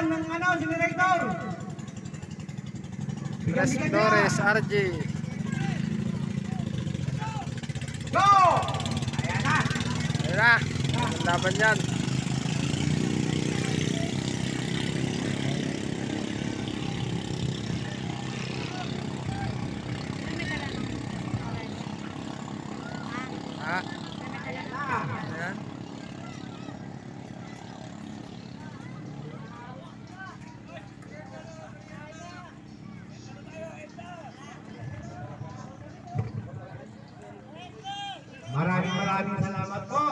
Samahan ng generator. Tres Flores, RJ. Go! Ayan na. Ayan na. Laban yan. Ayan. Maraming salamat po.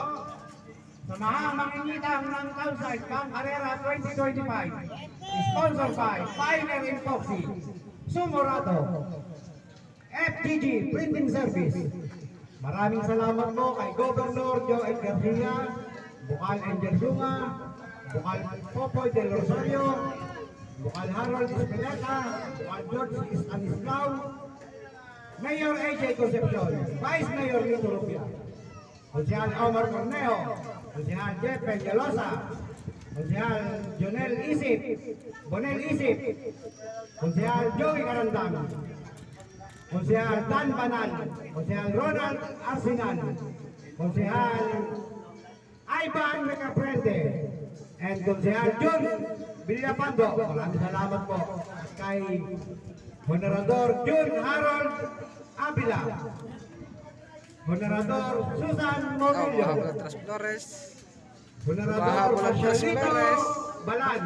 Samahang manginitang ng Kansai Pang Carrera 2025. Sponsored by Pioneer Epoxy, Sumurato, FGG Printing Service. Maraming salamat po kay Governor Joel Garcia, Bukal Angel Zunga, Bukal Popoy del Rosario, Bukal Harold Espeleta, Bukal George Stanislao, Mayor AJ Concepcion, Vice Mayor Lito Rupia, Konsehal Omar Corneo, Konsehal Jeff Peñalosa, Konsehal Jonel Isip, Bonel Isip, Konsehal Joey Carandang, Konsehal Dan Banal, Konsehal Ronald Arsinan, Konsehal Ivan Mecaprende, and Konsehal Jun Villapando. Maraming salamat po kay Moderador Jun Harold Abila, Moderador Susan Morillo, Tres Flores. Moderador Marcelino Balan,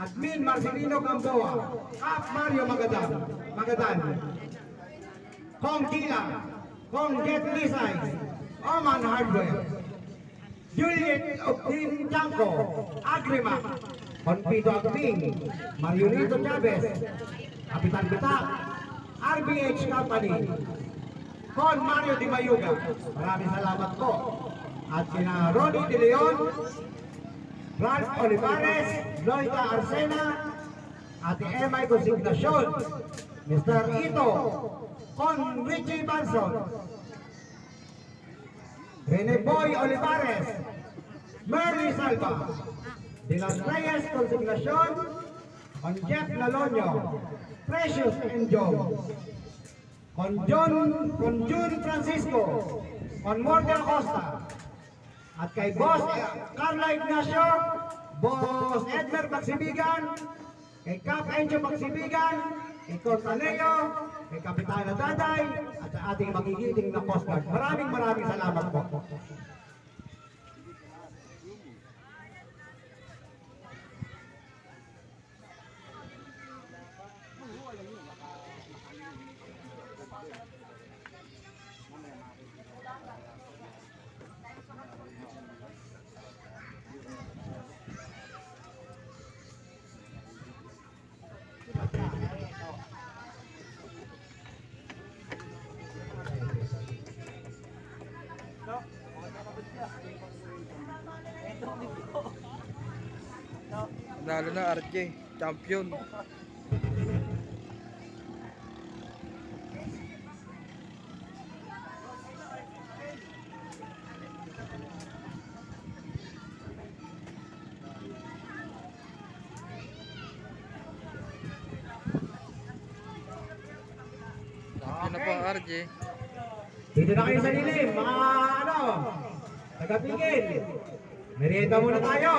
Admin Marcelino Gamboa, Cap Mario Magadan, Kong Gila, Kong Jet Lisay, Oman Hardware, Juliet Octin Chanco, Agrima, Confido Agping, Marionito Chavez, Kapitan Bitak, RBH Company, Con Mario Di Mayuga. Maraming salamat po. At kina Ronnie De Leon, Ralph Olivares, Loida Arsena, Ate Emay Consignacion, Mr. Ito, Con Richie Banson, Rene Boy Olivares, Merly Salva, De Las Reyes Consignacion, Con Jeff Lalonyo, Precious Enjoy, Con Jun Francisco, Con Morgan Costa, at kay Boss Carla Ignacio, Boss Edmer Magsibigan, kay Cap Enjo Magsibigan, kay Cortaneo, kay Kapitana Daday, at sa ating magigiting na Coast Guard. Maraming salamat po. Lalo na RJ, champion. Champion na po RJ. Dito na kayo sa lilim, mga taga-pigil. Merienda muna tayo.